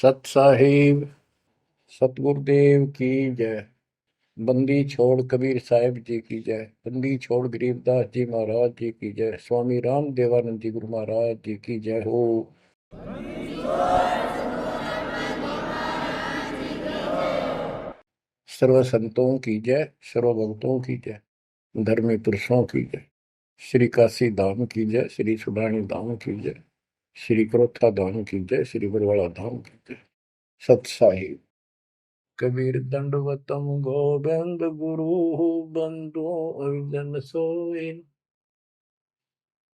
सत साहिब सतगुरुदेव की जय। बंदी छोड़ कबीर साहिब जी की जय। बंदी छोड़ गरीबदास जी महाराज जी की जय। स्वामी राम देवानंद जी गुरु महाराज जी की जय हो। सर्व संतों की जय, सर्व भक्तों की जय, धर्मी पुरुषों की जय। श्री काशी धाम की जय, श्री सुडानी धाम की जय, श्री क्रोथा धाम की जय, श्री बरवाड़ा धाम की जय। सत साहिब कबीर दंडवतम गोविंद गुरु बंधु अर्जन सोए।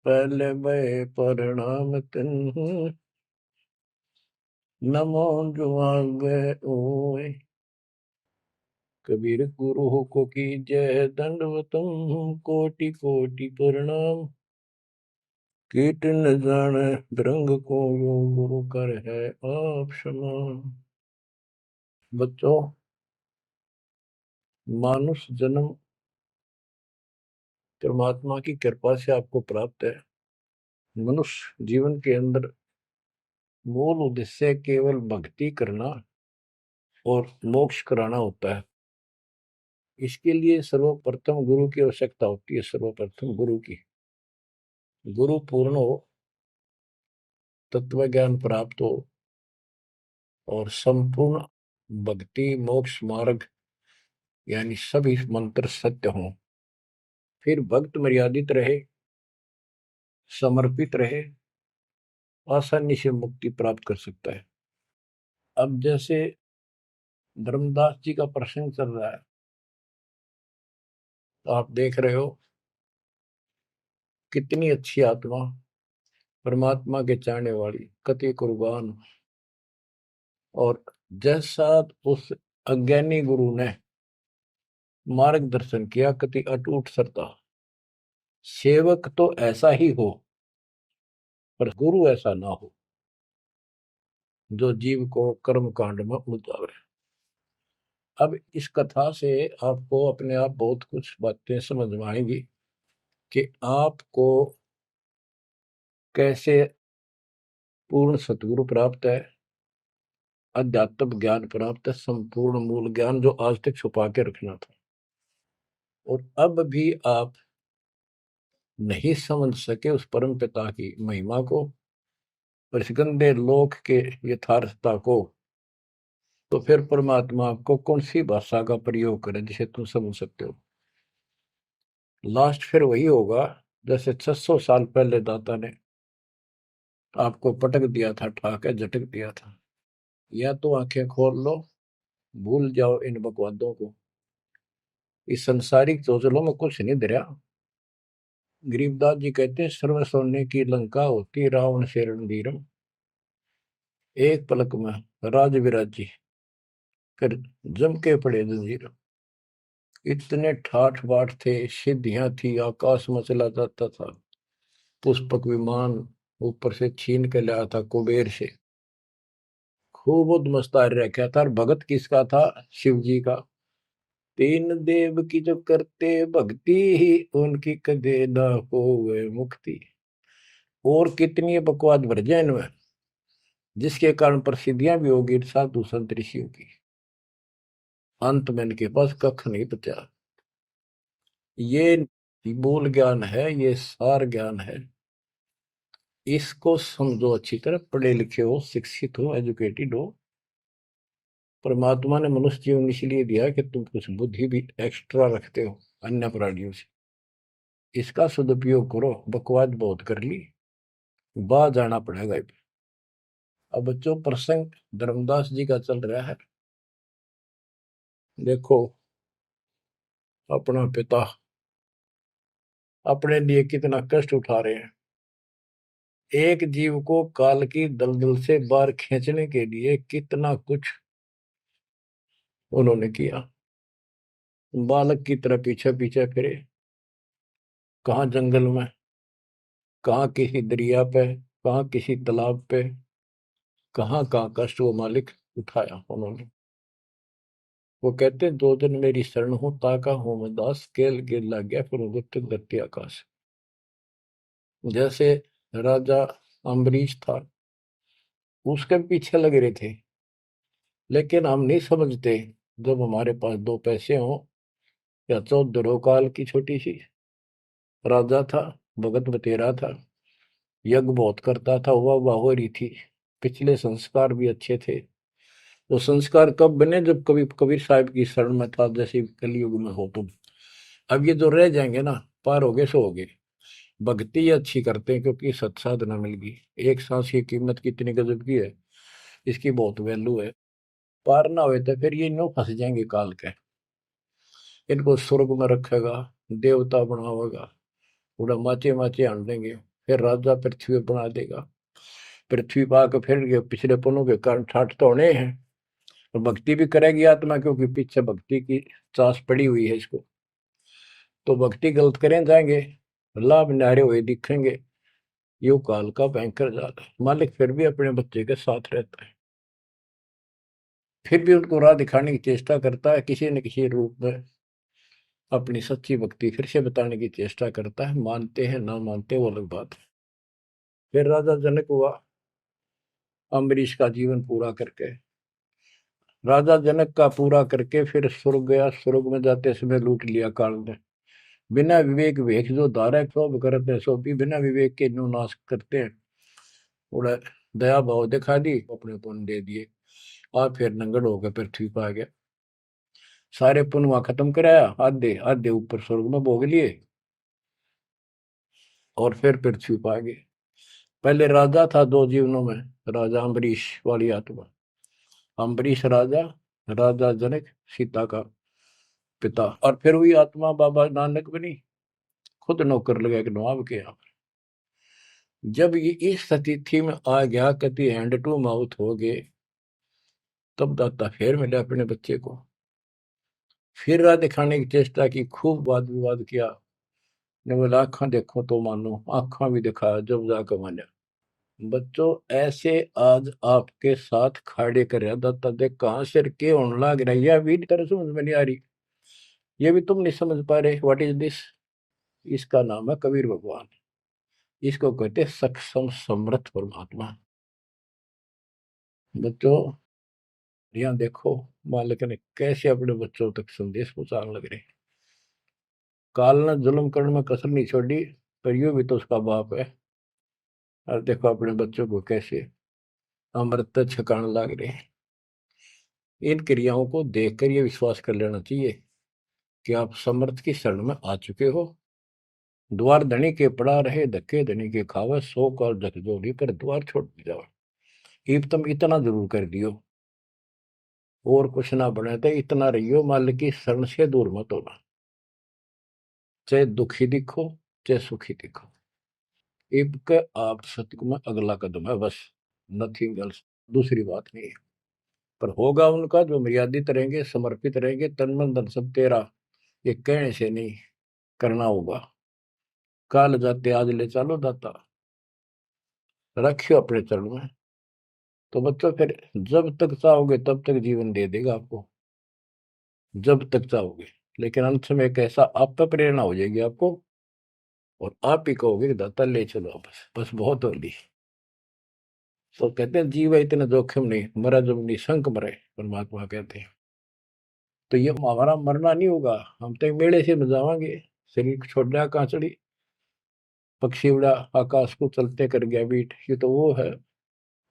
पहले भय प्रणाम तिन नमो जुआगे ओए। कबीर गुरु को की जय, दंडवतम कोटि कोटि प्रणाम। कीट न जाने भृंग को यो गुरु कर है आप समान। बच्चों, मानुष जन्म परमात्मा की कृपा से आपको प्राप्त है। मनुष्य जीवन के अंदर मूल उद्देश्य केवल भक्ति करना और मोक्ष कराना होता है। इसके लिए सर्वप्रथम गुरु की आवश्यकता होती है। सर्वप्रथम गुरु की, गुरु पूर्ण हो, तत्व ज्ञान प्राप्त हो और संपूर्ण भक्ति मोक्ष मार्ग यानी सभी मंत्र सत्य हों, फिर भक्त मर्यादित रहे, समर्पित रहे, आसानी से मुक्ति प्राप्त कर सकता है। अब जैसे धर्मदास जी का प्रसंग चल रहा है, तो आप देख रहे हो कितनी अच्छी आत्मा, परमात्मा के चाहने वाली, कति कुर्बान। और जैसा उस अज्ञानी गुरु ने मार्गदर्शन किया, कति अटूट श्रद्धा। सेवक तो ऐसा ही हो, पर गुरु ऐसा ना हो जो जीव को कर्म कांड में उलझावे। अब इस कथा से आपको अपने आप बहुत कुछ बातें समझ में आएंगी कि आपको कैसे पूर्ण सतगुरु प्राप्त है, अध्यात्म ज्ञान प्राप्त है, संपूर्ण मूल ज्ञान जो आज तक छुपा के रखना था। और अब भी आप नहीं समझ सके उस परम पिता की महिमा को और इस गंदे लोक के यथार्थता को, तो फिर परमात्मा आपको कौन सी भाषा का प्रयोग करे जिसे तुम समझ सकते हो। लास्ट फिर वही होगा जैसे 600 साल पहले दाता ने आपको पटक दिया था, ठाके झटक दिया था। या तो आंखें खोल लो, भूल जाओ इन बकवादों को। इस संसारिक चोचलों में कुछ नहीं धरा। गरीबदास जी कहते हैं, सर्व सोने की लंका होती रावण से रणधीरम। एक पलक में राज विराजी कर जम के पड़े जंजीर। इतने ठाठ बाट थे, सिद्धियां थी, आकाश में चला जाता था। पुष्पक विमान ऊपर से छीन के लाया था कुबेर से। खूब उद्मस्तार रखा था। और भगत किसका था? शिव जी का। तीन देव की जो करते भक्ति ही उनकी कदे न होवे मुक्ति। और कितनी बकवाद भर जाए इनमें, जिसके कारण प्रसिद्धियां भी होगी साधु संत ऋषियों की। अंत में इनके पास कख नहीं बचा। ये मूल ज्ञान है, ये सार ज्ञान है। इसको समझो अच्छी तरह, पढ़े लिखे हो, शिक्षित हो, एजुकेटेड हो। परमात्मा ने मनुष्य जीवन इसलिए दिया कि तुम कुछ बुद्धि भी एक्स्ट्रा रखते हो अन्य प्राणियों से। इसका सदुपयोग करो। बकवाद बहुत कर ली, बाहर जाना पड़ेगा। अब बच्चों, प्रसंग धर्मदास जी का चल रहा है। देखो, अपना पिता अपने लिए कितना कष्ट उठा रहे हैं। एक जीव को काल की दलदल से बाहर खींचने के लिए कितना कुछ उन्होंने किया। बालक की तरह पीछे पीछे फिरे, कहाँ जंगल में, कहाँ किसी दरिया पे, कहाँ किसी तालाब पे, कहाँ कहाँ कष्ट वो मालिक उठाया उन्होंने। वो कहते हैं, दो दिन मेरी शरण हो, ताका हूं मैं दास, केल गिर लग गया फिर गुप्त धरती आकाश। जैसे राजा अम्बरीश था, उसके पीछे लगे रहे थे। लेकिन हम नहीं समझते, जब हमारे पास दो पैसे हों या 14 काल की छोटी सी राजा था, भगत बतेरा था, यज्ञ बहुत करता था, वाह हो रही थी, पिछले संस्कार भी अच्छे थे। वो संस्कार कब बने? जब कभी कबीर साहब की शरण में था, जैसे कलयुग में हो तुम। अब ये जो रह जाएंगे ना, पार हो गए सो हो गए। भक्ति अच्छी करते हैं क्योंकि सत साधना मिल गई। एक सांस की कीमत कितनी गजब की है, इसकी बहुत वैल्यू है। पार ना हुए तो फिर ये नो फंस जाएंगे काल के। इनको स्वर्ग में रखेगा, देवता बनावेगा, उड़ा माचे माचे आन देंगे, फिर राजा पृथ्वी पर बना देगा। पृथ्वी पर आकर फिर ये पिछले पुण्यों के कारण ठाठ तो होने हैं, और भक्ति भी करेगी आत्मा, क्योंकि पीछे भक्ति की चास पड़ी हुई है इसको। तो भक्ति गलत करें जाएंगे, लाभ नारे हुए दिखेंगे। यो काल का भयंकर जाल है। मालिक फिर भी अपने बच्चे के साथ रहता है, फिर भी उनको राह दिखाने की चेष्टा करता है, किसी न किसी रूप में अपनी सच्ची भक्ति फिर से बताने की चेष्टा करता है। मानते हैं ना मानते वो अलग बात है। फिर राजा जनक हुआ अम्बरीश का जीवन पूरा करके, राजा जनक का पूरा करके फिर स्वर्ग गया। स्वर्ग में जाते समय लूट लिया काल ने। बिना विवेक वेख जो धारा सब करते सो भी बिना विवेक के न्यू नाश करते हैं। उड़ा दया भाव दिखा दी, अपने पुण्य दे दिए, और फिर नंगड़ होकर पृथ्वी पर आ गया। सारे पुण्य वहां खत्म कराया, आधे आधे ऊपर स्वर्ग में भोग लिए, और फिर पृथ्वी पर आ गए। पहले राजा था दो जीवनों में, राजा अम्बरीश वाली आत्मा, अम्बरीश राजा, राजा जनक सीता का पिता, और फिर वही आत्मा बाबा नानक बनी, खुद नौकर लगा के नवाब के यहाँ। जब ये इस स्थिति में आ गया, कति हैंड टू माउथ हो गए, तब दाता फिर मिले अपने बच्चे को। फिर राह दिखाने की चेष्टा की, खूब वाद विवाद किया। ने बोला आंखा देखो तो मानो, आंखा भी दिखाया, जब जाकर माना। बच्चों ऐसे आज आपके साथ खड़े कर दाता देख कहां सिर के होने लग रहा है, यह भी तरह समझ में नहीं आ रही, ये भी तुम नहीं समझ पा रहे। What is this? इसका नाम है कबीर भगवान। इसको कहते हैं सक्षम समर्थ परमात्मा। बच्चों यहाँ देखो, मालिक ने कैसे अपने बच्चों तक संदेश पहुंचाने लग रहे। काल ने जुल्म करने में कसर नहीं छोड़ी, पर यूं भी तो उसका बाप है। और देखो अपने बच्चों को कैसे अमृत छकाने लग रहे हैं। इन क्रियाओं को देखकर ये विश्वास कर लेना चाहिए कि आप समर्थ की शरण में आ चुके हो। द्वार धनी के पड़ा रहे, धक्के धनी के खावे, 100 काल झकझोरी पर द्वार छोड़ जाओ। ईब तुम इतना जरूर कर दियो, और कुछ ना बने तो इतना रहियो, मालिक की शरण से दूर मत होना। चाहे दुखी दिखो, चाहे सुखी दिखो, ईब के आप सत्य में अगला कदम है बस, नथिंग एल्स, दूसरी बात नहीं है। पर होगा उनका जो मर्यादित रहेंगे, समर्पित रहेंगे, तन मन धन सब तेरा, ये कहने से नहीं, करना होगा। काल जाते आज ले चलो दाता, रखियो अपने चरण में। तो बच्चों फिर जब तक चाहोगे तब तक जीवन दे देगा आपको, जब तक चाहोगे। लेकिन अंत में एक ऐसा आप पर प्रेरणा हो जाएगी आपको, और आप ही कहोगे कि दाता ले चलो, बस बस बहुत होगी। तो कहते हैं जीव है इतना जोखिम नहीं, मरा जब निशंक मरे, परमात्मा कहते हैं। तो ये हमारा मरना नहीं होगा, हम तो मेले से बजावांगे। शरीर छोड़ दिया कांचड़ी, पक्षी उड़ा आकाश को चलते कर गया बीट, ये तो वो है।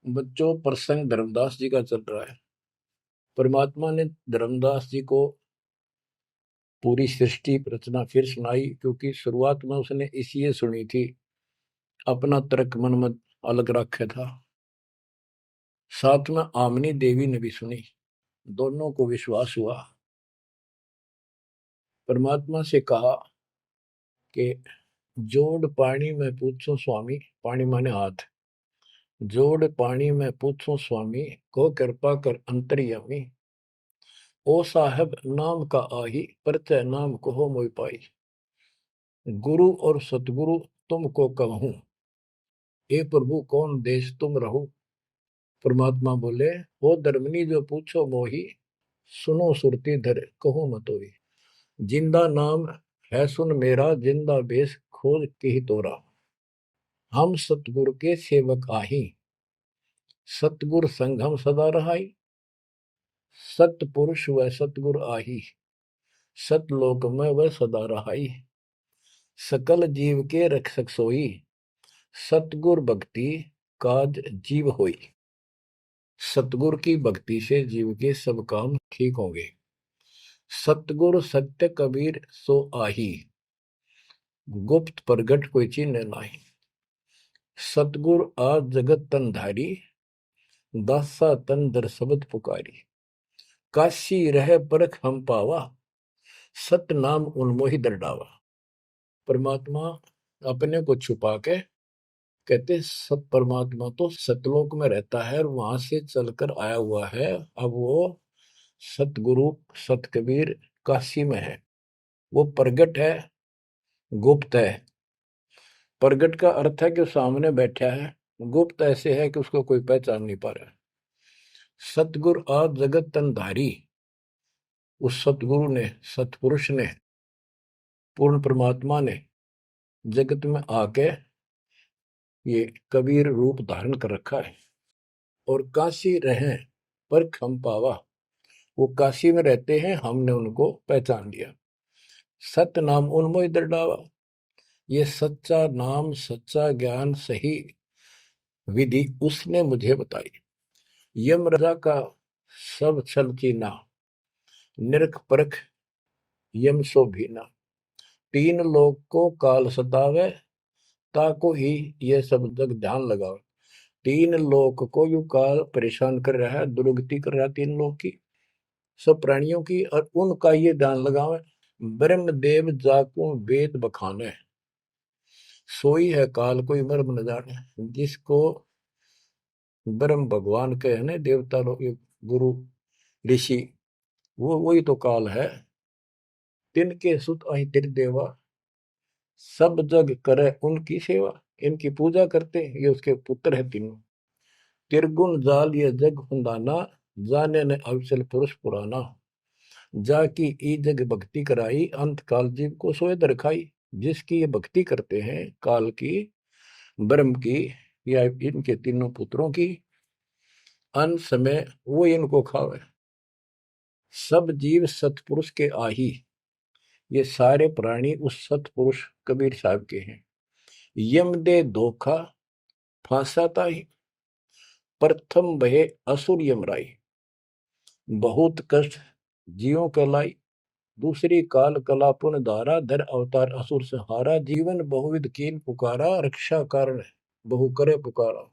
बच्चों प्रसंग धर्मदास जी का चल रहा है। परमात्मा ने धर्मदास जी को पूरी सृष्टि रचना फिर सुनाई, क्योंकि शुरुआत में उसने इसलिए सुनी थी, अपना तर्क मन में अलग रखा था। साथ में आमनी देवी ने भी सुनी, दोनों को विश्वास हुआ। परमात्मा से कहा कि जोड़ पानी में पूछो स्वामी, पानी माने हाथ, जोड़ पानी में पूछो स्वामी, को कृपा कर अंतर्यामी, ओ साहब नाम का आही, परचय नाम कहो मोहि पाई, गुरु और सतगुरु तुमको कहूं, हे प्रभु कौन देश तुम रहो। परमात्मा बोले, हो धर्मनी जो पूछो मोही, सुनो सुरती धर कहो मतोई, जिंदा नाम है सुन मेरा, जिंदा बेस खोज के ही तोरा, हम सतगुरु के सेवक आही, सतगुर संग हम सदा रहाई, सतपुरुष व सतगुर आही, सतलोक में वह सदा रहाई। सकल जीव के रक्षक सोई, सतगुर भक्ति काज जीव होई। सतगुर की भक्ति से जीव के सब काम ठीक होंगे। सतगुर सत्य कबीर सो आही, गुप्त प्रगट कोई चिन्ह नाही। सतगुर आज जगत तन धारी, दासा तन दर शब्द पुकारी। काशी रह परख हम पावा, सत नाम उन्मोहि दरडावा। परमात्मा अपने को छुपा के कहते सत परमात्मा तो सतलोक में रहता है और वहां से चलकर आया हुआ है। अब वो सतगुरु सत कबीर काशी में है। वो प्रगट है, गुप्त है। प्रगट का अर्थ है कि सामने बैठा है, गुप्त ऐसे है कि उसको कोई पहचान नहीं पा रहा। सतगुरु आज जगत तन धारी, उस सतगुरु ने, सतपुरुष ने, पूर्ण परमात्मा ने जगत में आके ये कबीर रूप धारण कर रखा है। और काशी रहे पर खम पावा, वो काशी में रहते हैं, हमने उनको पहचान लिया। सत नाम उन्मोहि दरडावा, ये सच्चा नाम, सच्चा ज्ञान, सही विधि उसने मुझे बताई। यम राजा का सब छल चीना, निरख परख यम सो भीना। तीन लोग को काल सतावे, ताको ही ये सब जग ध्यान लगाओ। तीन लोग को यू काल परेशान कर रहा है, दुर्गति कर रहा है तीन लोग की, सब प्राणियों की, और उनका ये ध्यान लगावे। ब्रह्म देव जाको वेद बखाने, सोई है काल कोई मर्म न जाने। जिसको ब्रह्म भगवान के है ना, देवता लोग, गुरु ऋषि, वो वही तो काल है। तिनके सुत अहि तिर देवा, सब जग करे उनकी सेवा। इनकी पूजा करते, ये उसके पुत्र है तीनों। तिरगुण जाल ये जग हुंदाना, जाने ने अवसल पुरुष पुराना। जाकी ई जग भक्ति कराई, अंत काल जीव को सोए दरखाई। जिसकी ये भक्ति करते हैं काल की, ब्रह्म की, या इनके तीनों पुत्रों की, अंत समय वो इनको खावे। सब जीव सतपुरुष के आही, ये सारे प्राणी उस सतपुरुष कबीर साहब के हैं। यम दे धोखा फांसाता ही, प्रथम बहे असुर यमराई। बहुत कष्ट जीवों के लाई, दूसरी काल कला पुन धारा। धर अवतार असुर संहारा, जीवन बहुविध कीन पुकारा। रक्षा कारण बहु करे पुकारा।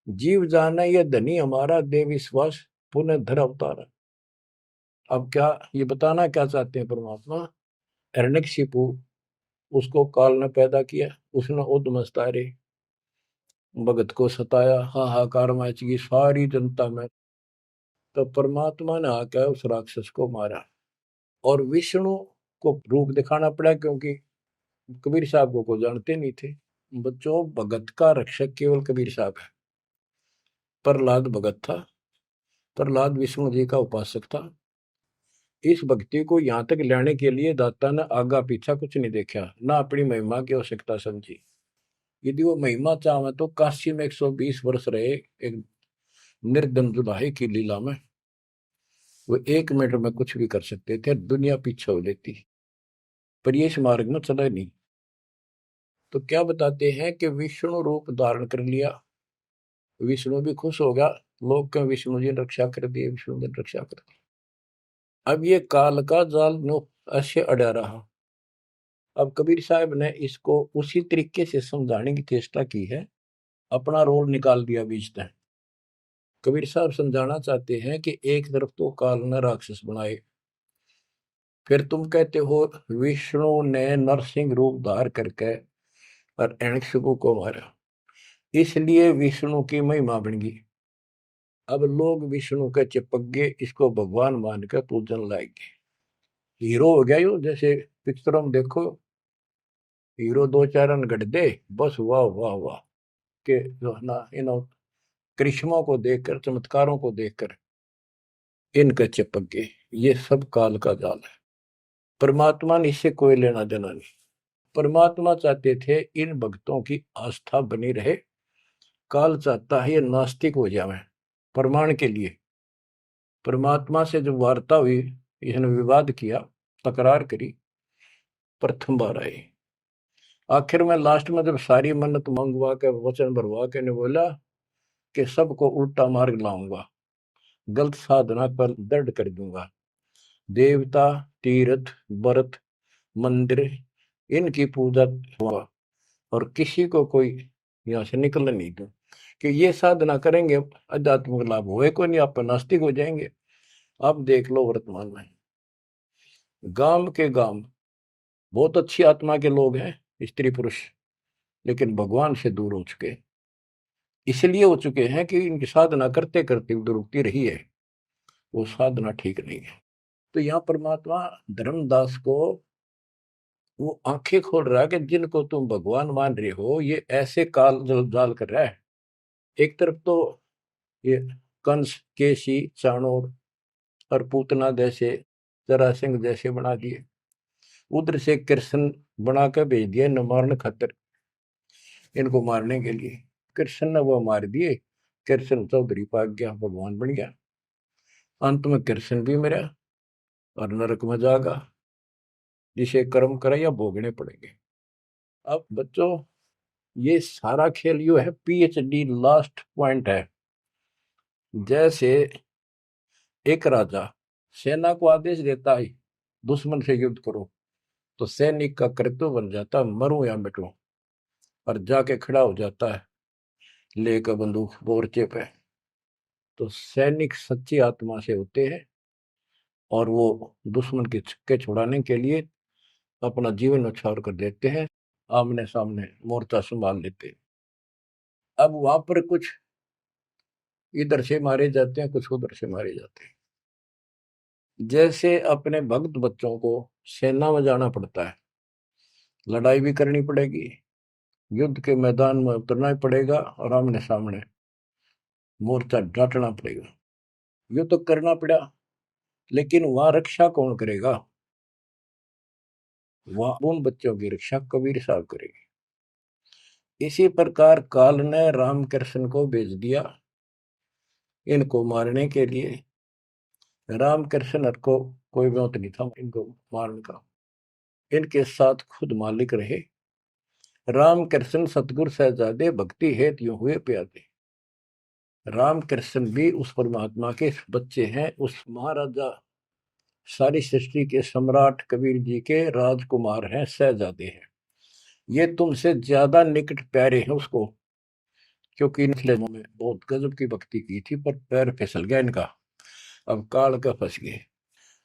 जीव जाना ये धनी हमारा, दे विश्वास पुनः धर अवतारा। अब क्या ये बताना क्या चाहते हैं परमात्मा? हिरण्यकशिपु, उसको काल ने पैदा किया, उसने उद्मस्तारे भगत को सताया, हाहाकार मची सारी जनता में। तो परमात्मा ने आकर उस राक्षस को मारा और विष्णु को रूप दिखाना पड़ा, क्योंकि कबीर साहब को जानते नहीं थे। बच्चों, भगत का रक्षक केवल कबीर साहब है। प्रहलाद भगत था, प्रहलाद विष्णु जी का उपासक था। इस भक्ति को यहाँ तक लाने के लिए दाता ने आगा पीछा कुछ नहीं देखा, ना अपनी महिमा की आवश्यकता समझी। यदि वो महिमा चाहे तो काशी में 120 वर्ष रहे एक निर्धन जुलाहे की लीला में, वो 1 मिनट में कुछ भी कर सकते थे, दुनिया पीछे हो लेती, पर ये इस मार्ग में चला नहीं। तो क्या बताते हैं कि विष्णु रूप धारण कर लिया, विष्णु भी खुश हो गया, लोग कहें विष्णु जी ने रक्षा कर दी, विष्णु जी ने रक्षा कर दी। अब ये काल का जाल नो ऐसे अड़ा रहा। अब कबीर साहब ने इसको उसी तरीके से समझाने की चेष्टा की है, अपना रोल निकाल दिया बीच में। कबीर साहब समझाना चाहते हैं कि एक तरफ तो काल ने राक्षस बनाए, फिर तुम कहते हो विष्णु ने नरसिंह रूप धार करके और हिरण्यकशिपु को मारा, इसलिए विष्णु की महिमा बन गई। अब लोग विष्णु के चिपक गए, इसको भगवान मानकर पूजन लाएंगे। हीरो हो गया यो, जैसे पिक्चरों में देखो हीरो 2-4 रन गढ़ दे, बस वाह वाह वाह के जो है ना, इन करिश्मों को देखकर, चमत्कारों को देखकर इनके चिपक गए। ये सब काल का जाल है, परमात्मा ने इससे कोई लेना देना नहीं। परमात्मा चाहते थे इन भक्तों की आस्था बनी रहे, काल चाहता है ये नास्तिक हो जाए प्रमाण के लिए। परमात्मा से जब वार्ता हुई, इसने विवाद किया, तकरार करी, प्रथम बार आई। आखिर में लास्ट में जब सारी मन्नत मंगवा के वचन भरवा के ने बोला कि सबको उल्टा मार्ग लाऊंगा, गलत साधना पर दृढ़ कर दूंगा, देवता, तीर्थ, व्रत, मंदिर, इनकी पूजा हुआ, और किसी को कोई यहाँ से निकलने नहीं दूं, कि ये साधना करेंगे आध्यात्मिक लाभ होए को नहीं, आप नास्तिक हो जाएंगे। अब देख लो वर्तमान में गांव के गांव बहुत अच्छी आत्मा के लोग हैं, स्त्री पुरुष, लेकिन भगवान से दूर हो चुके, इसलिए हो चुके हैं कि इनकी साधना करते करते दुरुक्ति रही है, वो साधना ठीक नहीं है। तो यहाँ परमात्मा धर्मदास को वो आंखें खोल रहा है कि जिनको तुम भगवान मान रहे हो ये ऐसे काल जाल कर रहा है। एक तरफ तो ये कंस, केसी, चाणोर और पूतना जैसे, जरासिंह जैसे बना दिए, उधर से कृष्ण बना कर भेज दिया न मारने खातर, इनको मारने के लिए। कृष्ण ने वो मार दिए, कृष्ण चौधरी पाक गया, भगवान बन गया। अंत में कृष्ण भी मरा और नरक में जागा, जिसे कर्म करे या भोगने पड़ेंगे। अब बच्चों ये सारा खेल यो है, PhD लास्ट पॉइंट है। जैसे एक राजा सेना को आदेश देता है दुश्मन से युद्ध करो, तो सैनिक का कर्तव्य बन जाता मरूं या मिटूं, और जाके खड़ा हो जाता है लेकर बंदूक मोर्चे पे। तो सैनिक सच्ची आत्मा से होते हैं और वो दुश्मन के छक्के छुड़ाने के लिए अपना जीवन न्यौछावर कर देते हैं, आमने सामने मोर्चा संभाल लेते हैं। अब वहां पर कुछ इधर से मारे जाते हैं, कुछ उधर से मारे जाते हैं। जैसे अपने भक्त बच्चों को सेना में जाना पड़ता है, लड़ाई भी करनी पड़ेगी, युद्ध के मैदान में उतरना ही पड़ेगा और आमने सामने मोर्चा डांटना पड़ेगा। ये तो करना पड़ा, लेकिन वहां रक्षा कौन करेगा? वहां उन बच्चों की रक्षा कबीर साहब करेगी। इसी प्रकार काल ने रामकृष्ण को भेज दिया इनको मारने के लिए। रामकृष्ण को कोई मौत नहीं था इनको मारने का, इनके साथ खुद मालिक रहे। रामकृष्ण सतगुरु सहजादे भक्ति हेतु यूं हुए प्यादे। रामकृष्ण भी उस परमात्मा के बच्चे हैं, उस महाराजा सारी सृष्टि के सम्राट कबीर जी के राजकुमार हैं, सहजादे हैं। ये तुमसे ज्यादा निकट प्यारे हैं उसको, क्योंकि इनके में बहुत गजब की भक्ति की थी, पर पैर फिसल गया इनका, अब काल का फंस गए।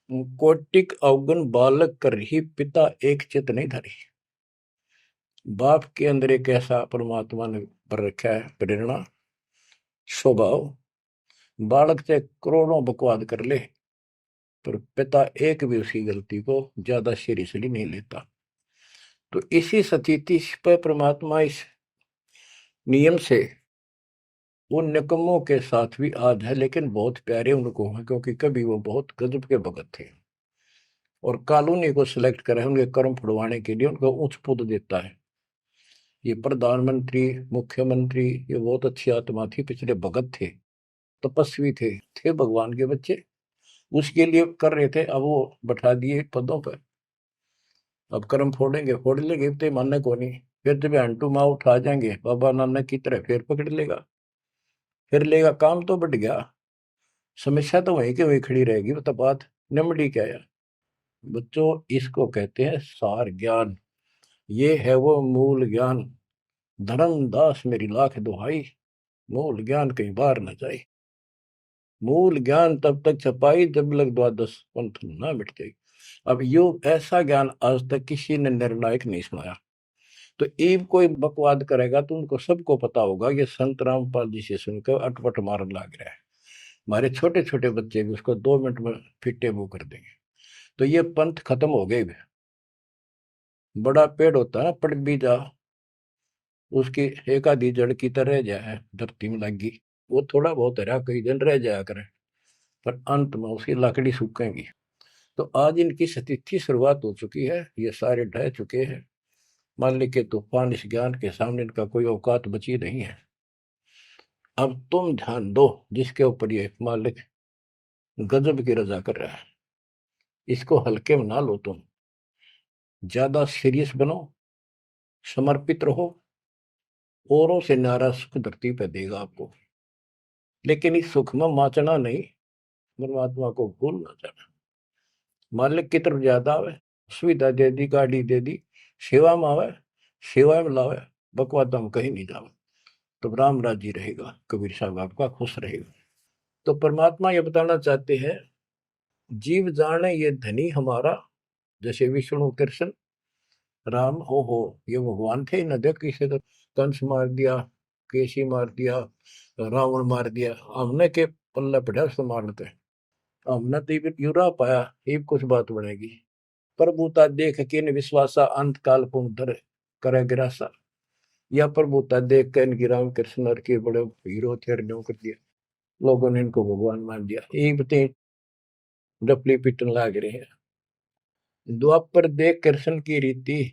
कोटिक अवगुण बालक कर ही पिता एक चित नहीं धरी। बाप के अंदर एक ऐसा परमात्मा ने पर रखा है प्रेरणा, स्वभाव, बालक से करोड़ों बकवाद कर ले पर पिता एक भी उसकी गलती को ज्यादा सीरियसली नहीं लेता। तो इसी स्थिति पर परमात्मा इस नियम से उन निकमों के साथ भी आज है, लेकिन बहुत प्यारे उनको हैं, क्योंकि कभी वो बहुत गजब के भगत थे और कॉलोनी को सिलेक्ट करे उनके कर्म फुड़वाने के लिए, उनको उच्च पद देता है। ये प्रधानमंत्री, मुख्यमंत्री, ये बहुत अच्छी आत्मा थी, पिछले भगत थे, तपस्वी थे भगवान के बच्चे, उसके लिए कर रहे थे। अब वो बैठा दिए पदों पर, अब कर्म फोड़ेंगे, फोड़ लेंगे, तो मानने को नहीं। फिर जब हंटू माँ उठा जाएंगे बाबा नानक की तरह, फिर पकड़ लेगा, फिर लेगा। काम तो बढ़ गया, समस्या तो वहीं के वहीं खड़ी रहेगी। वो तो बात निमड़ी क्या है बच्चों, इसको कहते हैं सार ज्ञान। ये है वो मूल ज्ञान। धर्मदास मेरी लाख दुहाई, मूल ज्ञान कहीं बाहर न जाए। मूल ज्ञान तब तक छपाई जब लग द्वादश पंथ ना मिट जाए। अब यो ऐसा ज्ञान आज तक किसी ने निर्णायक नहीं सुनाया। तो ईब कोई बकवाद करेगा तो उनको सबको पता होगा ये संत रामपाल जी से सुनकर अटपट मारन लग रहा है। हमारे छोटे छोटे बच्चे भी उसको 2 मिनट में फिटे मुंह कर देंगे। तो ये पंथ खत्म हो गए। बड़ा पेड़ होता है ना, पड़ भी जा, उसकी एक आधी जड़ की तरह रह जाए धरती में लगी, वो थोड़ा बहुत हरा कई दिन रह जाया करे, पर अंत में उसकी लकड़ी सूखेगी। तो आज इनकी स्थिति शुरुआत हो चुकी है, ये सारे ढह चुके हैं। मालिक के तूफान इस ज्ञान के सामने इनका कोई औकात बची नहीं है। अब तुम ध्यान दो जिसके ऊपर ये मालिक गजब की रजा कर रहा है। इसको हल्के में ना लो, तुम ज्यादा सीरियस बनो, समर्पित रहो, औरों से न्यारा सुख धरती पे देगा आपको। लेकिन इस सुख में माचना नहीं, परमात्मा को भूल ना जाना। मालिक की तरफ ज्यादा आवे, सुविधा दे दी, गाड़ी दे दी, सेवा में आवे, सेवा में लावे, बकवाद हम कहीं नहीं जावे, तो राम राजी रहेगा, कबीर साहब आपका खुश रहेगा। तो परमात्मा ये बताना चाहते हैं, जीव जाने ये धनी हमारा, जैसे विष्णु कृष्ण राम हो ये भगवान थे न, देख किसे तो कंस मार दिया, केसी मार दिया, रावण मार दिया, हमने के पल्ला पड़ा उसको मारते, हमने तो ये यूरा पाया, ये कुछ बात बनेगी। प्रभुता देख के न विश्वासा, अंत काल पुनः करे गिरासा। या प्रभुता देख के इनकी राम कृष्ण के बड़े हीरो थे, कर दिया, लोगों ने इनको भगवान मान दिया। ये बते डपली पिटन लाग रहे हैं। द्वापर देख कृष्ण की रीति,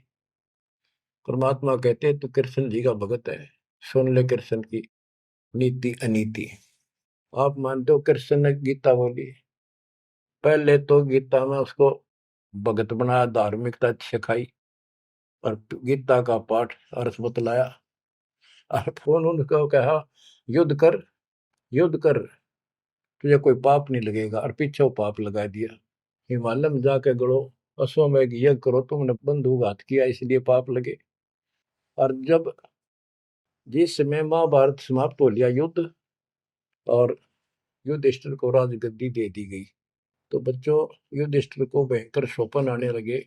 परमात्मा कहते तू कृष्ण जी का भगत है, सुन ले कृष्ण की नीति अनीति। आप मानते हो कृष्ण ने गीता बोली, पहले तो गीता में उसको भगत बनाया, धार्मिकता सिखाई, और गीता का पाठ अर्थ बतलाया, और फोन उनको कहा युद्ध कर, युद्ध कर, तुझे कोई पाप नहीं लगेगा, और पीछे वो पाप लगा दिया। हिमालय में जाके गड़ो, अश्वमेघ यज्ञ करो, तुमने बंधुघात किया इसलिए पाप लगे। और जब जिस समय महाभारत समाप्त हो लिया युद्ध, और युधिष्ठिर को राजगद्दी दे दी गई, तो बच्चों युधिष्ठिर को भयंकर शोपन आने लगे,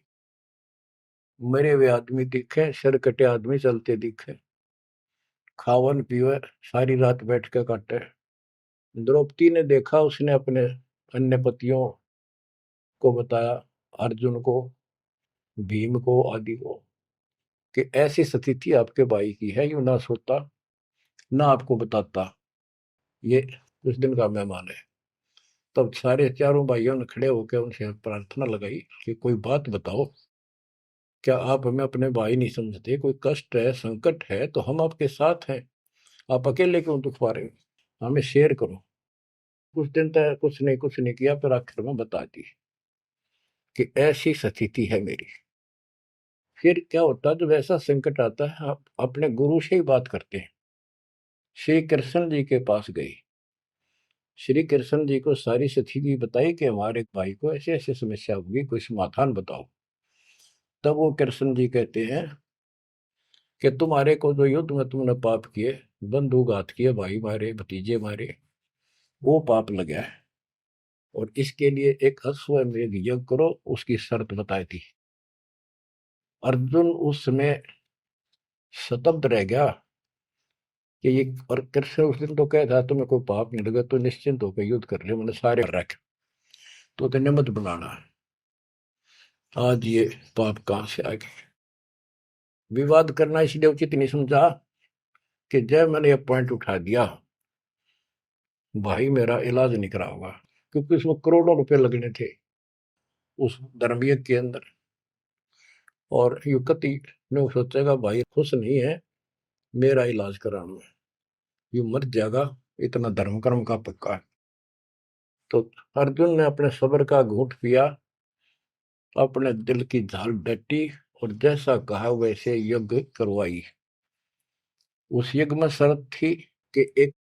मरे हुए आदमी दिखे, सर कटे आदमी चलते दिखे, खावन पीवे सारी रात बैठ के काटे। द्रौपदी ने देखा, उसने अपने अन्य पतियों को बताया, अर्जुन को, भीम को, आदि को, कि ऐसी स्थिति आपके भाई की है, यू ना सोता ना आपको बताता, ये उस दिन का मेहमान है। तब सारे चारों भाइयों ने खड़े होकर उनसे प्रार्थना लगाई कि कोई बात बताओ, क्या आप हमें अपने भाई नहीं समझते? कोई कष्ट है, संकट है तो हम आपके साथ हैं, आप अकेले क्यों दुख पा रहे हो? हमें शेयर करो। कुछ दिन तक कुछ नहीं किया, फिर आखिर में बता दी कि ऐसी स्थिति है मेरी। फिर क्या होता है, जब ऐसा संकट आता है, आप अपने गुरु से ही बात करते हैं। श्री कृष्ण जी के पास गई, श्री कृष्ण जी को सारी स्थिति बताई कि हमारे भाई को ऐसे ऐसे समस्या होगी, कोई समाधान बताओ। तब वो कृष्ण जी कहते हैं कि तुम्हारे को जो युद्ध में तुमने पाप किए, बंधुघात किए, भाई मारे, भतीजे मारे, वो पाप लगा है, और इसके लिए एक अश्वमेध यज्ञ करो, उसकी शर्त बताई थी। अर्जुन उस समय स्तब्ध रह गया कि ये, और कृष्ण उस दिन तो कह था तुम्हें कोई पाप नहीं लगा तो निश्चिंत होकर युद्ध कर ले, मैंने सारे रख, तो तेने मत बनाना। आज ये पाप कहां से आ गए? विवाद करना इसलिए उचित नहीं समझा कि जब मैंने ये पॉइंट उठा दिया, भाई मेरा इलाज नहीं करा होगा, क्योंकि उसमें करोड़ों रुपए लगने थे उस धर्मयज्ञ के अंदर। और युवती ने सोचेगा भाई खुश नहीं है मेरा इलाज कराने में, ये मर जाएगा, इतना धर्म कर्म का पक्का है। तो अर्जुन ने अपने सब्र का घूंट पिया, अपने दिल की झाल डटी, और जैसा कहा वैसे यज्ञ करवाई। उस यज्ञ में शर्त थी कि एक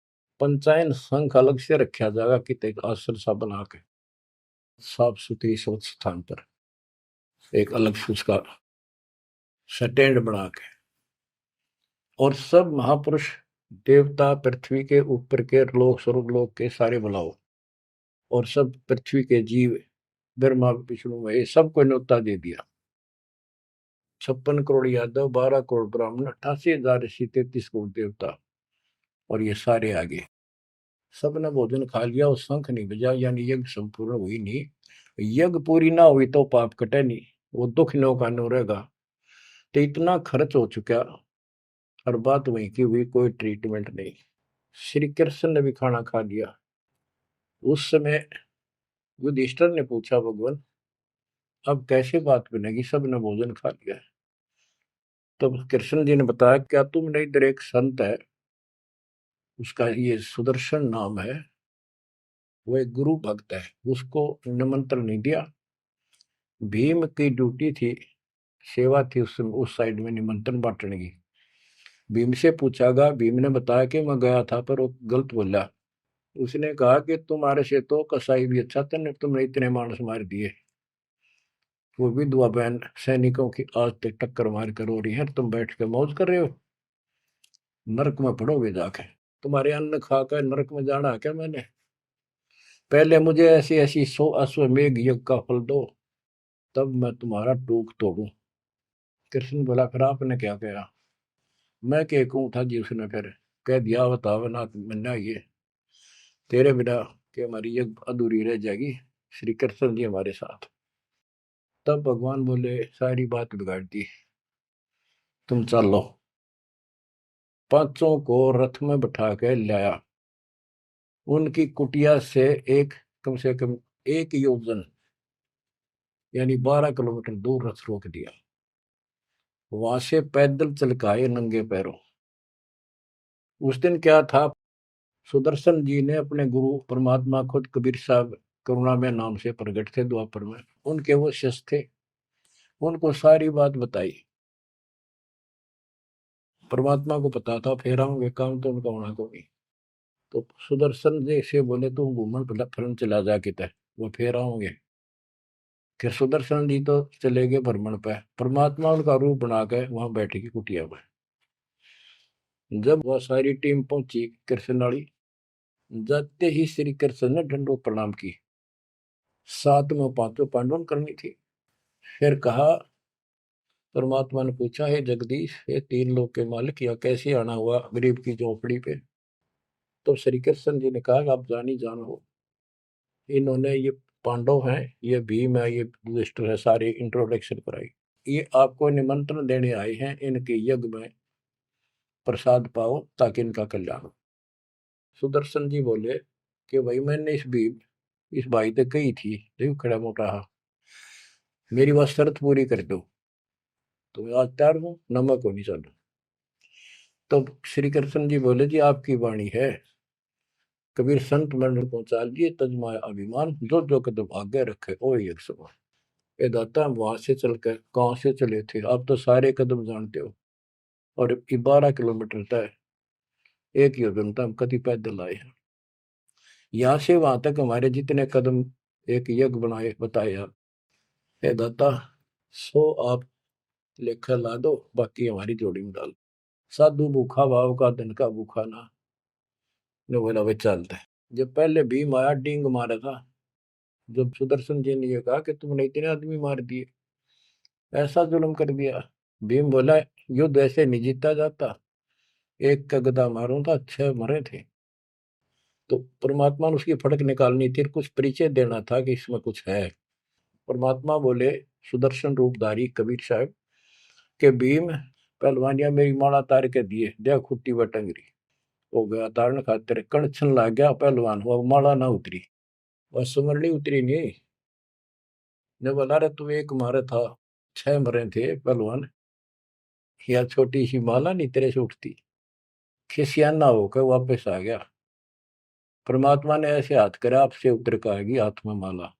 पंचायन संघ अलग से रखा जाएगा, कि एक आश्रम सा बना के साफ सुथरी स्वच्छ स्थान पर एक अलग से उसका स्टैंड बना के, और सब महापुरुष देवता पृथ्वी के ऊपर के लोक स्वर्ग लोक के सारे बुलाओ, और सब पृथ्वी के जीव, ब्रह्मा विष्णु महेश, सबको न्योता दे दिया। 56 करोड़ यादव, 12 करोड़ ब्राह्मण, 88,000 ऋषि, 33 करोड़ देवता, और ये सारे आगे। सबने भोजन खा लिया, और शंख नहीं बजा, यानी यज्ञ संपूर्ण हुई नहीं। यज्ञ पूरी ना हुई तो पाप कटे नहीं, वो दुख नो का नो रहेगा। तो इतना खर्च हो चुका, और बात वहीं की हुई, कोई ट्रीटमेंट नहीं। श्री कृष्ण ने भी खाना खा लिया। उस समय युधिष्ठिर ने पूछा, भगवान अब कैसे बात बनेगी, सबने भोजन खा लिया है। तब कृष्ण जी ने बताया, क्या तुमने इधर एक संत है, उसका ये सुदर्शन नाम है, वो एक गुरु भक्त है, उसको निमंत्रण नहीं दिया। भीम की ड्यूटी थी, सेवा थी उस साइड में निमंत्रण बांटने की। भीम से पूछागा, भीम ने बताया कि मैं गया था पर वो गलत बोला। उसने कहा कि तुम्हारे से तो कसाई भी अच्छा था, तुमने इतने मानस मार दिए। वो विधवा बहन सैनिकों की आज तक टक्कर मार कर हो रही है, तुम बैठ के मौज कर रहे हो, नरक में पड़ोगे जाके। तुम्हारे अन्न खाकर नरक में जाना है क्या मैंने? पहले मुझे ऐसी ऐसी 100 अश्वमेघ यज्ञ का फल दो, तब मैं तुम्हारा टूक तोड़ू। कृष्ण बोला, फिर आपने क्या कहा? मैं क्या कहूँ था जी? उसने फिर कह दिया, बताओ ना मन्ना, ये तेरे बिना कि हमारी यज्ञ अधूरी रह जाएगी, श्री कृष्ण जी हमारे साथ। तब भगवान बोले, सारी बात बिगाड़ दी, तुम चलो। पांचों को रथ में बैठा के लाया। उनकी कुटिया से एक, कम से कम 1 योजन यानी 12 किलोमीटर दूर रथ रोक दिया। वहां से पैदल चल के आए नंगे पैरों। उस दिन क्या था, सुदर्शन जी ने अपने गुरु परमात्मा खुद कबीर साहब करुणा में नाम से प्रकट थे द्वापर में, उनके वो शिष्य थे, उनको सारी बात बताई। परमात्मा को पता था फेरा होंगे काम तो उनका होना को नहीं। तो सुदर्शन जी से बोले, तुम घूमन फिरन चला जा किते, वो फेरा होंगे। कि सुदर्शन जी तो चले गए भ्रमण पे, परमात्मा उनका रूप बना के वहां बैठेगी कुटिया में। जब वह सारी टीम पहुंची कृष्ण वाली, जाते ही श्री कृष्ण ने दंडोत प्रणाम की। साथ में पांचों पांडवन करनी थी। फिर कहा, परमात्मा ने पूछा, हे जगदीश, हे 3 लोक के मालिक, यह कैसे आना हुआ गरीब की झोपड़ी पे? तो श्री कृष्ण जी ने कहा, आप जानी जान हो, इन्होंने ये पांडव हैं, ये भीम है, ये युधिष्ठिर है, सारी इंट्रोडक्शन कराई। ये आपको निमंत्रण देने आए हैं, इनके यज्ञ में प्रसाद पाओ ताकि इनका कल्याण हो। सुदर्शन जी बोले कि भाई मैंने इस भाई तक कही थी, देखो खड़ा मोटा हा, मेरी बात शर्त पूरी कर दो तो मैं आज तैयार हूँ, नमक हो नहीं चलो। तो श्री कृष्ण जी बोले, जी आपकी वाणी है, कबीर संत मंडल पहुंचा दिए, तजमाया अभिमान, जो जो कदम आगे रखे ओ एक समान। ये दाता, हम वहां से चलकर कहाँ से चले थे, आप तो सारे कदम जानते हो, और 12 किलोमीटर तय, 1 योजन तक हम कभी पैदल आए हैं। यहाँ से वहां तक हमारे जितने कदम एक यज्ञ बनाए बताए आप, हे दाता, 100 आप लेखा ला दो, बाकी हमारी जोड़ी में डाल। साधु भूखा भाव का, धन का भूखा ना। ने बोला, वे चलते हैं। जब पहले भीम आया, डींग मारा था। जब सुदर्शन जी ने ये कहा कि तुमने इतने आदमी मार दिए, ऐसा जुल्म कर दिया, भीम बोला, युद्ध ऐसे नहीं जीता जाता, एक का गदा मारूं था 6 मरे थे। तो परमात्मा ने उसकी फड़क निकालनी थी, कुछ परिचय देना था कि इसमें कुछ है। परमात्मा बोले, सुदर्शन रूपधारी कबीर साहब के भीम, पहलवानिया मेरी माला तार के दिए, दे खुट्टी व टंगरी। हो गया तारण खातिर, कणछन लाग गया पहलवान, वो माला ना उतरी, वह सुमरनी उतरी नहीं। ने बोला, रे तू एक मारे था, 6 मरे थे पहलवान, या छोटी सी माला नहीं तेरे से उठती। खिसियाना होकर वापस आ गया। परमात्मा ने ऐसे हाथ करे, आपसे उतर कर आएगी हाथ में माला,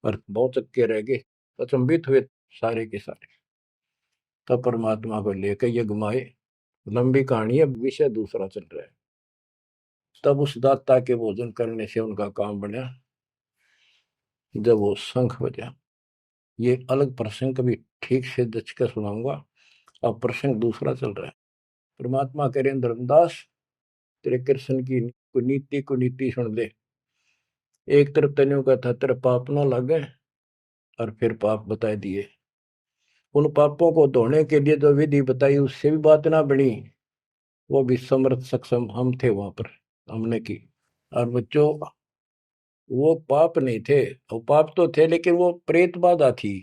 और बहुत चक्के रह गए, अचंभित हुए सारे के सारे। तब परमात्मा को लेकर ये घुमाए। लंबी कहानी है, विषय दूसरा चल रहा है। तब उस दाता के भोजन करने से उनका काम बना, जब वो शंख बजा। ये अलग प्रसंग कभी ठीक से जच कर सुनाऊंगा, अब प्रसंग दूसरा चल रहा है। परमात्मा कह रहे, धर्मदास, तेरे कृष्ण की कुनीति सुन ले। एक तरफ तनियों का था, तेरे पाप ना लगे, और फिर पाप बताए दिए। उन पापों को धोने के लिए जो विधि बताई, उससे भी बात ना बनी, वो भी समर्थ सक्षम हम थे वहां पर, हमने की। और बच्चों, वो पाप नहीं थे, वो पाप तो थे लेकिन वो प्रेत बाधा थी।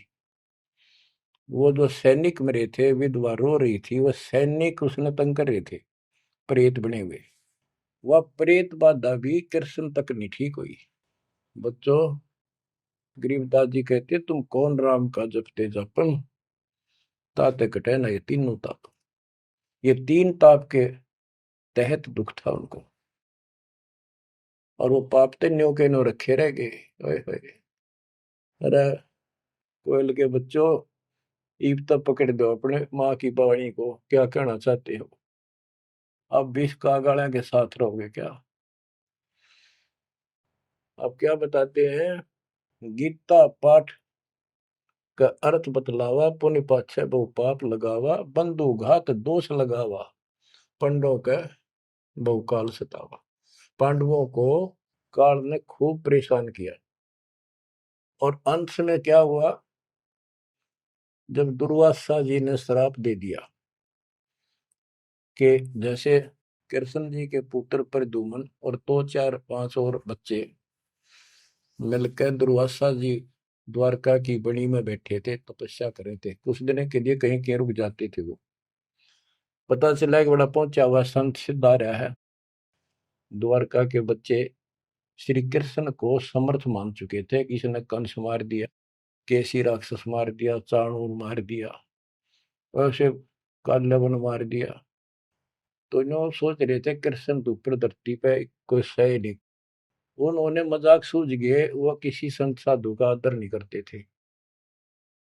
वो जो सैनिक मरे थे, विधवा रो रही थी, वो सैनिक उसने तंग कर रहे थे, प्रेत बने हुए। वह प्रेत बाधा भी कृष्ण तक नहीं ठीक हुई। बच्चों, गरीबदास जी कहते, तुम कौन राम का जपते जपन, ताते कटे ना ये तीनों ताप। ये 3 ताप के तहत दुख था उनको। और वो पाप ते न्यो के नो रखे रह गए। ओए होए। अरे कोयल के बच्चों, ईब तक पकड़ दो अपने माँ की वाणी को, क्या कहना चाहते हो? अब विष कागाड़ा के साथ रहोगे क्या? अब क्या बताते हैं? गीता पाठ का अर्थ बतलावा, पुण्य पाछे बहु पाप लगावा, बंधु घात दोष लगावा, पंडों के बहुकाल सतावा। पांडवों को काल ने खूब परेशान किया, और अंत में क्या हुआ? जब दुर्वासा जी ने श्राप दे दिया कि जैसे कृष्ण जी के पुत्र प्रद्युम्न और दो चार पांच और बच्चे मिलकर दुर्वासा जी द्वारका की बनी में बैठे थे, तपस्या कर रहे थे, कुछ दिन के लिए कहीं कहीं रुक जाते थे। वो पता चला कि बड़ा पहुंचा हुआ संत सिद्ध आ रहा है। द्वारका के बच्चे श्री कृष्ण को समर्थ मान चुके थे। किसी ने कंस मार दिया, केसी राक्षस मार दिया, चाणूर मार दिया, ऐसे काल्यवन मार दिया। तो इन्हों सोच रहे थे कृष्ण तो ऊपर धरती पे कोई सही नहीं। उन्होंने मजाक सूझ गए, वह किसी संत साधु का आदर नहीं करते थे,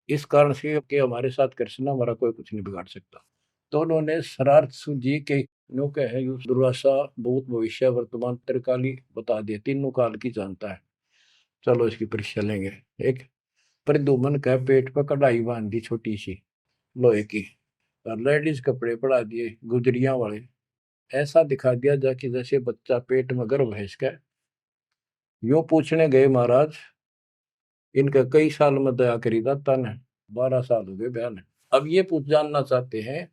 इस कारण से कि हमारे साथ कृष्ण हमारा कोई कुछ नहीं बिगाड़ सकता। तो उन्होंने शरारत सूझी के नो कहे दुर्वासा भूत भविष्य वर्तमान त्रिकाली बता दिए, तीनों काल की जानता है, चलो इसकी परीक्षा लेंगे। एक प्रद्युम्न का पेट पर कढ़ाई बांध दी छोटी सी लोहे की, और लेडीज कपड़े पड़ा दिए गुजरिया वाले, ऐसा दिखा दिया जाके जैसे बच्चा पेट में गर्भ है इसका। यूं पूछने गए महाराज, इनका कई साल में दया करी दाता ने? 12 साल हो गए बयान। अब ये पूछ जानना चाहते हैं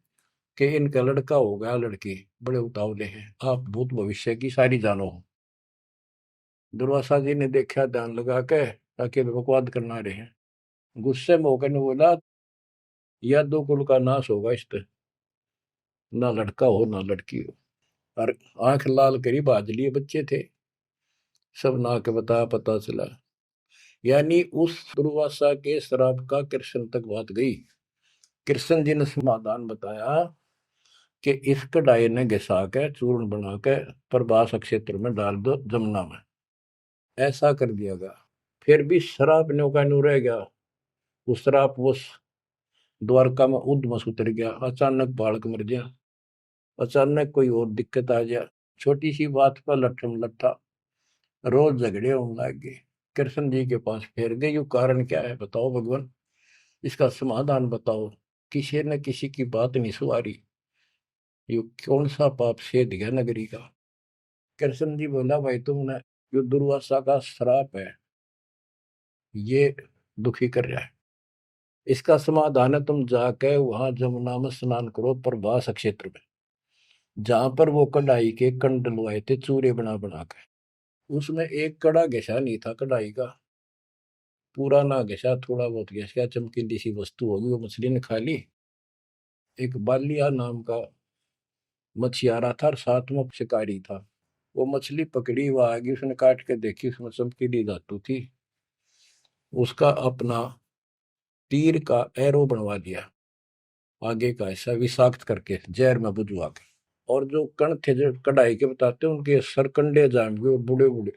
कि इनका लड़का हो गया लड़की, बड़े उतावले हैं, आप भूत भविष्य की सारी जानो हो। दुर्वासा जी ने देखा ध्यान लगा के, ताकि बकवाद करना रहे हैं, गुस्से में होकर ने बोला, या दो कुल का नाश होगा इस पे, ना लड़का हो ना लड़की हो। और आंख लाल करी बाज लिए बच्चे थे, सब ना के बता पता चला। यानी उस दुर्वासा के श्राप का कृष्ण तक बात गई। कृष्ण जी ने समाधान बताया कि इस कढ़ाई ने घिसा के चूर्ण बना के प्रभास क्षेत्र में डाल दो जमुना में, ऐसा कर दिया गया। फिर भी श्राप न्यो का न्यू रह गया। वो श्राप वो द्वारका में उद्मस उतर गया, अचानक बालक मर गया, अचानक कोई और दिक्कत आ गया, छोटी सी बात पर लट्ठम लट्ठा, रोज झगड़े होने लग गए। कृष्ण जी के पास फिर गए, यू कारण क्या है बताओ भगवान, इसका समाधान बताओ। किसी न किसी की बात नहीं सुहारी, यू कौन सा पाप सेध गया नगरी का? कृष्ण जी बोला, भाई तुमने, जो दुर्वासा का श्राप है ये दुखी कर रहा है, इसका समाधान है तुम जाके वहां जमुना में स्नान करो प्रभास क्षेत्र में, जहां पर वो कढ़ाई के कंड डलवाए थे चूरे बना बना के। उसमें एक कड़ा घिसा नहीं था कढ़ाई का, पूरा ना घिसा, थोड़ा बहुत घिस, चमकीली सी वस्तु होगी, वो मछली ने खा ली। एक बालिया नाम का मछियारा था और साथ में शिकारी था, वो मछली पकड़ी, वो आगे उसने काट के देखी, उसमें चमकीली धातु थी। उसका अपना तीर का एरो बनवा दिया, आगे का ऐसा विषाक्त करके जहर में बुझवा के। और जो कण थे जो कढ़ाई के बताते हैं, उनके सरकंडे जाम गए, बूढ़े बूढ़े,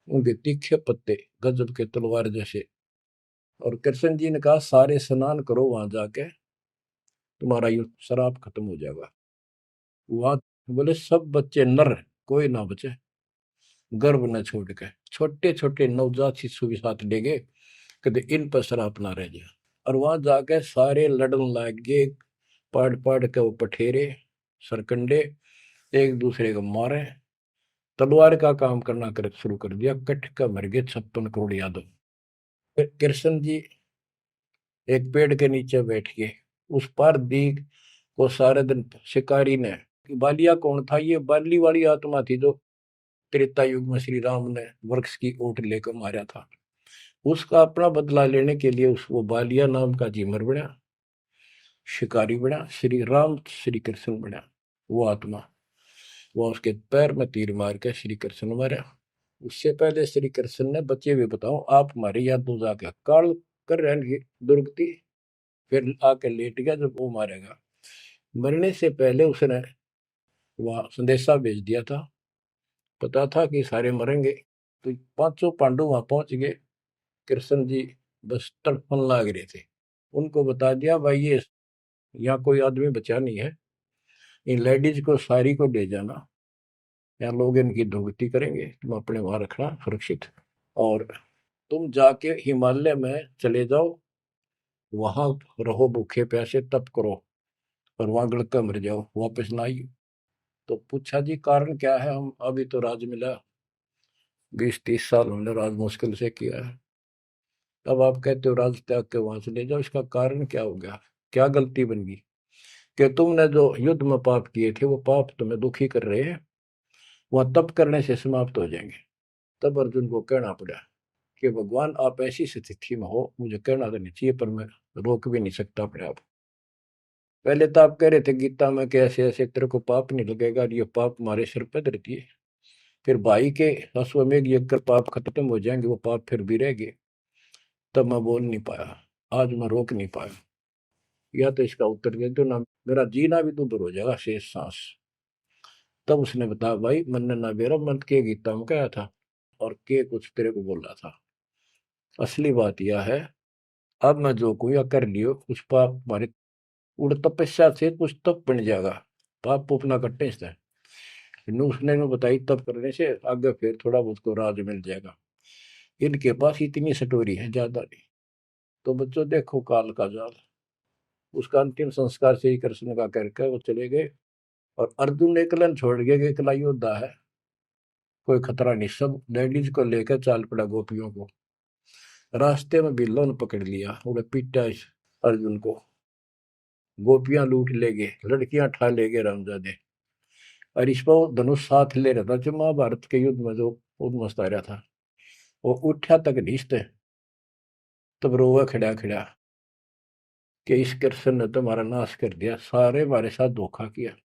उनके तीखे पत्ते गजब के तलवार जैसे। और कृष्ण जी ने कहा, सारे स्नान करो वहां जाके, तुम्हारा ये शराब खत्म हो जाएगा। वहां बोले सब बच्चे नर, कोई ना बचे, गर्भ न छोड़ के, छोटे छोटे नवजात शिशु भी साथ ले गए, कदे इन पर शराब ना रह जाए। और वहां जाके सारे लड़न लग गए, पढ़ पढ़ के वो पठेरे सरकंडे एक दूसरे को मारे, तलवार का काम करना कर शुरू कर दिया। कट का मर गए 56 करोड़ यादव। फिर कृष्ण जी एक पेड़ के नीचे बैठ गए, उस पार दीख को सारे दिन शिकारी ने, बालिया कौन था? ये बाली वाली आत्मा थी जो त्रेता युग में श्री राम ने वृक्ष की ओट लेकर मारा था। उसका अपना बदला लेने के लिए उस वो बालिया नाम का जीमर बना, शिकारी बना, श्री राम श्री कृष्ण बना। वो आत्मा, वो उसके पैर में तीर मार के श्री कृष्ण मारा। उससे पहले श्री कृष्ण ने, बच्चे भी बताओ आप हमारे यहाँ दो जाके काल कर रहे दुर्गति, फिर आके लेट गया जब वो मारेगा। मरने से पहले उसने वह संदेशा भेज दिया था पता था कि सारे मरेंगे, तो पांचों पांडव वहां पहुंच गए। कृष्ण जी बस तड़पन लाग रहे थे। उनको बता दिया भाई ये यहाँ कोई आदमी बचा नहीं है, इन लेडीज को सारी को ले जाना, यहाँ लोग इनकी दुर्गति करेंगे, तुम अपने वहां रखना सुरक्षित, और तुम जाके हिमालय में चले जाओ, वहां रहो भूखे प्यासे तप करो, और वहां गड़का मर जाओ, वापस ना आइए। तो पूछा जी कारण क्या है, हम अभी तो राज मिला, 20-30 साल हमने राज मुश्किल से किया है, अब आप कहते हो राज त्याग के वहां से ले जाओ, इसका कारण क्या हो गया, क्या गलती बन गई कि तुमने जो युद्ध में पाप किए थे वो पाप तुम्हें दुखी कर रहे हैं, वहां तप करने से समाप्त हो जाएंगे। तब अर्जुन को कहना पड़ा कि भगवान आप ऐसी स्थिति में हो, मुझे कहना तो नहीं चाहिए पर मैं रोक भी नहीं सकता अपने आप। पहले तो आप कह रहे थे गीता में कि ऐसे ऐसे तेरे को पाप नहीं लगेगा, ये पाप हमारे सिर पर रहती है, फिर भाई के अश्वमेध यज्ञ कर पाप खत्म हो जाएंगे, वो पाप फिर भी रह गए। तब मैं बोल नहीं पाया, आज मैं रोक नहीं पाया, या तो इसका उत्तर दे दो ना, मेरा जीना भी दूभर हो जाएगा शेष सांस। तब उसने बताया भाई मैंने ना मेरा मन के गीता में कहा था, और के कुछ तेरे को बोल रहा था। असली बात यह है, अब मैं जो कोई कर लियो कुछ पाप हमारे उड़ तपस्या से कुछ तप बन जाएगा, पाप पुप ना कटने से। उसने में बताई तप करने से आगे फिर थोड़ा बहुत को राज मिल जाएगा, इनके पास इतनी स्टोरी है ज्यादा नहीं। तो बच्चों देखो काल का जाल, उसका अंतिम संस्कार श्री कृष्ण का करके वो चले गए, और अर्जुन ने एकलन छोड़ गया कि एकला योद्धा है, कोई खतरा नहीं, सब लेडीज को लेकर चाल पड़ा गोपियों को। रास्ते में बिल्लो ने पकड़ लिया, उन्हें पीटा इस अर्जुन को, गोपियां लूट ले गए, लड़कियां ठा ले गए रामजादे, और इस पर धनुष साथ ले रहा था जो महाभारत के युद्ध में जो उद्मस्त आ रहा था, वो उठा तक नीचते, तब रोवा खड़ा खड़ा कि इस कृष्ण ने तुम्हारा नाश कर दिया, सारे हमारे साथ धोखा किया,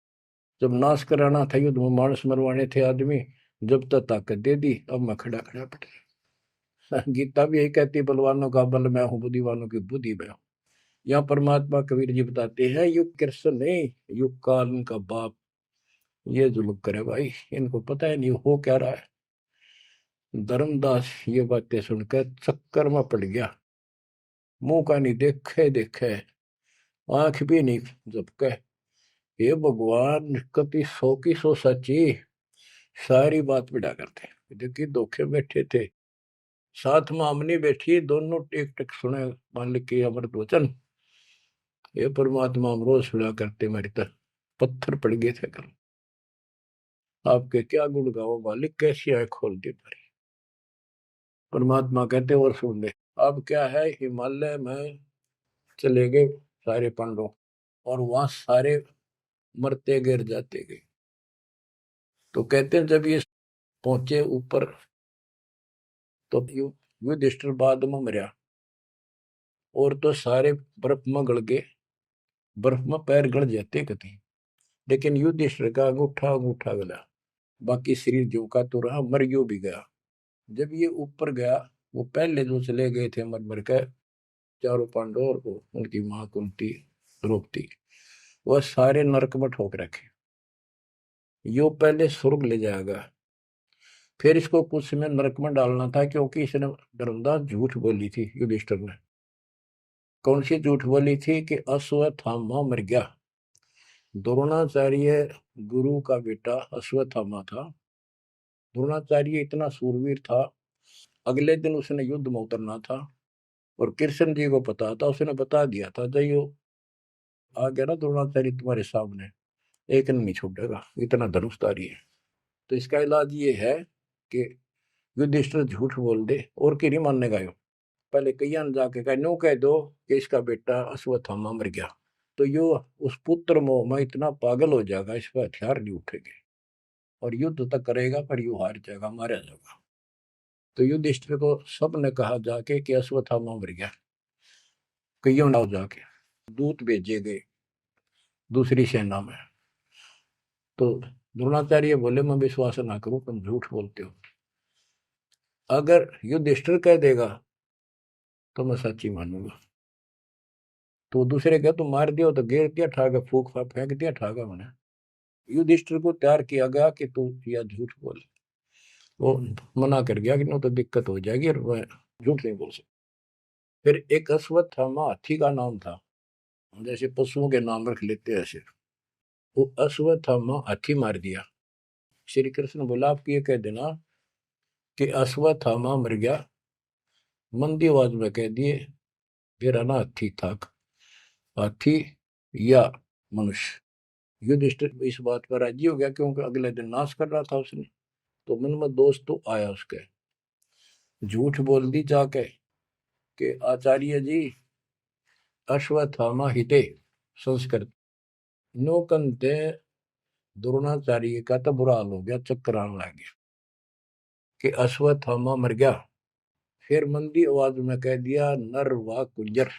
जब नाश कराना था युद्ध में मानस मरवाने थे आदमी, जब तक ताकत दे दी, अब मैं खड़ा खड़ा पड़। गीता भी यही कहती है, बलवानों का बल मैं हूँ, बुद्धिवानों की बुद्धि मैं हूँ। यहाँ परमात्मा कबीर जी बताते हैं युग कृष्ण नहीं, युग काल उनका बाप ये जुल्म करे भाई, इनको पता है नहीं हो क्या रहा है। धर्मदास ये बातें सुनकर चक्कर में पड़ गया, मुंह का नहीं देखे देखे, आंख भी नहीं झपके, ये भगवान कभी 100 की 100 सच्ची, सारी बात बिड़ा करते। देखिए धोखे बैठे थे, साथ में हमने बैठी, दोनों टेक टेक सुने मालिक के अमृत वचन, ये परमात्मा हम रोज सुना करते, मेरी तरह पत्थर पड़ गए थे कल, आपके क्या गुण गाओ मालिक, कैसी आंख खोल दी मेरी। परमात्मा कहते और सुन ले। अब क्या है, हिमालय में चले गए सारे पांडव, और वहां सारे मरते गिर जाते गए। तो कहते हैं जब ये पहुंचे ऊपर, तो युधिष्ठिर बाद में मरा, और तो सारे बर्फ में गड़ गए, बर्फ में पैर गड़ जाते कहीं, लेकिन युधिष्ठिर का अंगूठा अंगूठा गला, बाकी शरीर जो का तो रहा, मर गयो भी गया। जब ये ऊपर गया, वो पहले जो चले गए थे मर मर कर, चारों पांडव और वो उनकी मां कुंती द्रौपदी, वह सारे नरक में ठोक रखे, यो पहले स्वर्ग ले जाएगा, फिर इसको कुछ समय नरक में डालना था, क्योंकि इसने धर्मदास झूठ बोली थी युधिष्ठिर ने। कौन सी झूठ बोली थी कि अश्वत्थामा मर गया। द्रोणाचार्य गुरु का बेटा अश्वत्थामा था, द्रोणाचार्य इतना सूरवीर था, अगले दिन उसने युद्ध में उतरना था, और कृष्ण जी को पता था, उसने बता दिया था जयो आ गया ना द्रोणाचार्य तुम्हारे सामने, एक नहीं छूटेगा, इतना धनुषधारी है। तो इसका इलाज ये है कि युधिष्ठिर झूठ बोल दे, और की नहीं मानने का, पहले कईयां ने जाके कहा नो कह दो कि इसका बेटा अश्वत्थामा मर गया, तो यो उस पुत्र मोह में इतना पागल हो जाएगा, इस पर हथियार नहीं उठेंगे, और युद्ध तक करेगा पर यू हार जाएगा, मारा जाएगा। तो युधिष्ठिर को सब ने कहा जाके कि अश्वत्थामा मर गया, कईयों ने जाके दूत भेजे गए दूसरी सेना में। तो द्रोणाचार्य बोले मैं विश्वास ना करूं, तुम झूठ बोलते हो, अगर युधिष्ठिर कह देगा तो मैं सच्ची मानूंगा। तो दूसरे क्या तुम मार दियो, तो गिर दिया ठागा, फूक फेंक दिया ठागा मैंने। युधिष्ठिर को तैयार किया गया कि तू यह झूठ बोल, वो मना कर गया कि ना तो दिक्कत हो जाएगी और मैं झूठ नहीं बोल सकता। फिर एक अश्वत्थामा हाथी का नाम था, जैसे पशुओं के नाम रख लेते हैं ऐसे। वो अश्वत्थामा हाथी मार दिया। श्री कृष्ण बोला आप ये कह देना कि अश्वत्थामा मर गया, मंदी आवाज में कह दिए मेरा ना हाथी था, हाथी या मनुष्य। युधिष्ठिर इस बात पर राजी हो गया क्योंकि अगले दिन नाश कर रहा था उसने। तो मन में दोस्त तो आया उसके, झूठ बोल दी जाके कि आचार्य जी अश्वत्थामा हिते संस्कृत नौकंते द्रोणाचार्य का तो बुरा हाल हो गया, चक्कर आने लग गया कि अश्वत्थामा मर गया। फिर मंदी आवाज में कह दिया नर व कुंजर,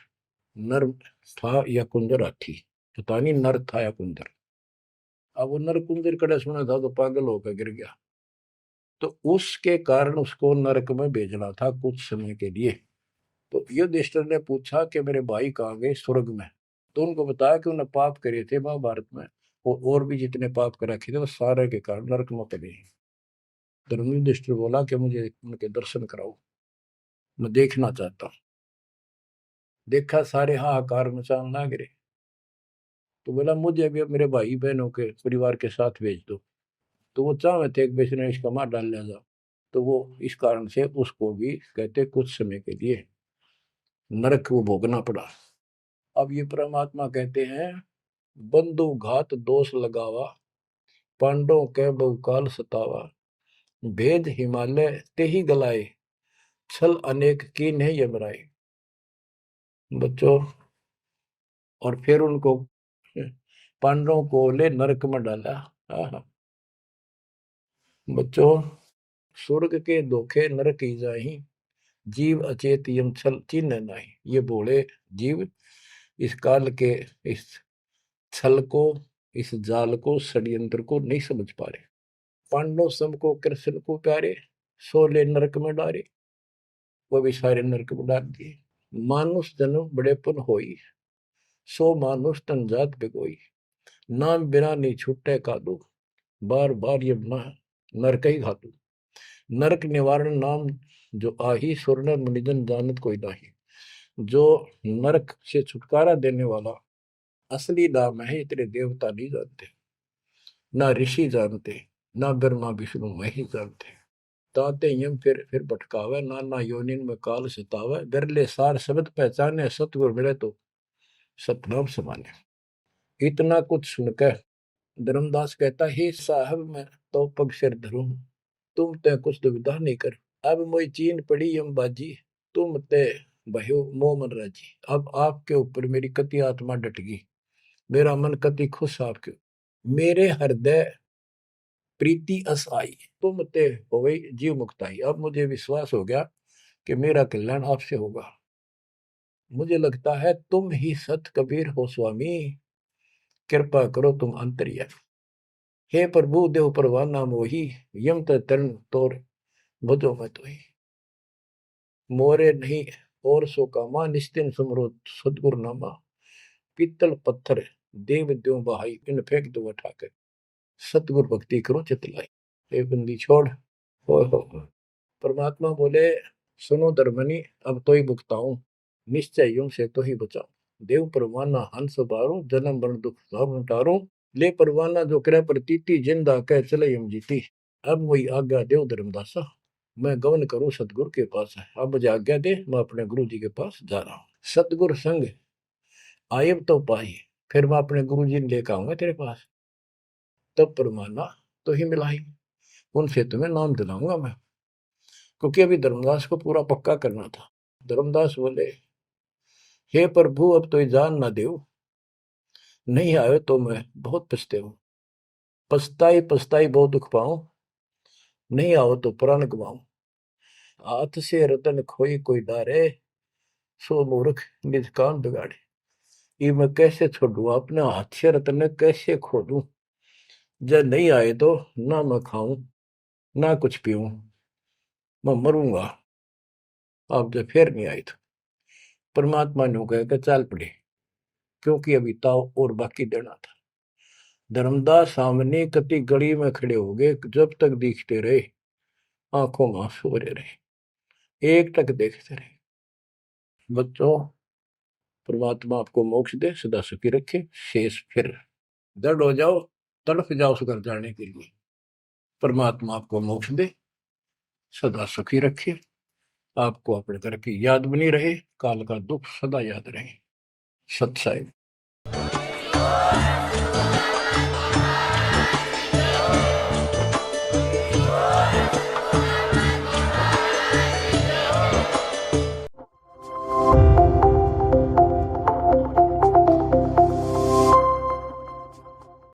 नर था या कुंजर हाथी, पता नहीं नर था या कुंजर। अब वो नर कुंजर कड़े सुना था तो पागल होकर गिर गया। तो उसके कारण उसको नरक में भेजना था कुछ समय के लिए। तो युधिष्ठिर ने पूछा कि मेरे भाई कहाँ गए, स्वर्ग में। तो उनको बताया कि उन्हें पाप करे थे महाभारत में, और भी जितने पाप कर रखे थे वो सारे के कारण नरक में पड़े। धर्म युधिष्ठिर बोला कि मुझे उनके दर्शन कराओ, मैं देखना चाहता हूँ। देखा सारे हाहाकार मचाने लग रहे। तो बोला मुझे भी मेरे भाई बहनों के परिवार के साथ भेज दो। तो वो चाहे थे कि बेचने इसका मार डाल लिया जाओ। तो वो इस कारण से उसको भी कहते कुछ समय के लिए नरक को भोगना पड़ा। अब ये परमात्मा कहते हैं बंधु घात दोष लगावा, पांडवों के बहुकाल सतावा, भेद हिमालय ते ही गलाए, छल अनेक की नहीं यमराए। बच्चों, और फिर उनको पांडवों को ले नरक में डाला। बच्चों, स्वर्ग के धोखे नरक ही जाही, जीव अचेत यम छल चिन्ह नहीं। ये बोले जीव इस काल के इस छल को, इस जाल को, षड्यंत्र को नहीं समझ पा रहे। पांडव सम को कृष्ण को प्यारे, सोले नरक में डारे, वो भी सारे नरक में डाल दिए। मानुष जन्म बड़े पुन होई, सो मानुष तन जात बिगोई, नाम बिना नहीं छुट्टे कादू, बार बार ये नरक ही घातू। नरक निवारण नाम जो आही, सुरनर मुनिजन जानत कोई नाही। जो नरक से छुटकारा देने वाला असली नाम है, इतने देवता नहीं जानते, ना ऋषि जानते, ना ब्रह्मा विष्णु वही जानते। ताते यम फिर भटकावे, नाना योनिन में काल सतावे, बिरले सार शब्द पहचाने, सतगुर मिले तो सतनाम समाने। इतना कुछ सुनकर धर्मदास कहता हे साहब मैं तो पग सिर धरूं, तुम ते कुछ दुविधा नहीं कर। अब मोई चीन पड़ी यम बाजी, तुम ते भयो मोह मन राजी। अब आपके ऊपर मेरी कति आत्मा डट गई, मेरा मन कति खुश आपके। मेरे हृदय प्रीति अस आई, तुम ते हो गई जीव मुक्ताई। अब मुझे विश्वास हो गया कि मेरा कल्याण आपसे होगा। मुझे लगता है तुम ही सत कबीर हो स्वामी, कृपा करो तुम अंतर्यामी। हे प्रभु देव परवाना मोही, यम तरण तोर भजो मैं तो ही। मोरे नहीं और सो कामा, निस्तिन सुमरो सदगुरु नामा। पीतल पत्थर देव द्यो बहाई, इन फेंक दो उठाकर, सतगुरु भक्ति करो चितलाई। ये बंदी छोड़। हो परमात्मा बोले सुनो धर्मनी, अब तो ही भुगताऊं, निश्चय यूं से तो ही बचाऊं। देव परवाना हंस बारू, जन्म मरण दुख सब टारूं। ले परवाना जो करे प्रतीति, जिंदा कह चले यम जीती। अब वही आज्ञा देव धर्मदासा, मैं गमन करूं सतगुरु के पास है। अब मुझे आज्ञा दे, मैं अपने गुरु जी के पास जा रहा हूँ। सतगुरु संग आयब तो पाई, फिर मैं अपने गुरु जी ने लेकर आऊंगा तेरे पास। तब परमाना तो ही मिलाई, उनसे तुम्हें नाम दिलाऊंगा मैं। क्योंकि अभी धर्मदास को पूरा पक्का करना था। धर्मदास बोले हे प्रभु अब तो जान ना दे, नहीं आए तो मैं बहुत पछते हूँ। पछताई पछताई बहुत दुख पाऊं, नहीं आओ तो प्राण गवाऊं। हाथ से रतन खोई कोई डारे, सो मूर्ख निज कान बिगाड़े। ये मैं कैसे छोड़ू, अपने हाथ से रतन कैसे खो दूं। जब नहीं आए तो ना मैं खाऊं ना कुछ पीऊं, मैं मरूंगा। आप जब फिर नहीं आए तो परमात्मा ने कहा कि चाल पड़े, क्योंकि अभी ताव और बाकी देना था। धर्मदास सामने कति गली में खड़े हो गए, जब तक दिखते रहे आंखों में आंसू भरे रहे, एक टक देखते रहे। बच्चों, परमात्मा आपको मोक्ष दे, सदा सुखी रखे, शेष फिर दृढ़ हो जाओ, तड़फ जाओ उस घर जाने के लिए। परमात्मा आपको मोक्ष दे, सदा सुखी रखे, आपको अपने घर की याद बनी रहे, काल का दुख सदा याद रहे। सत्साई।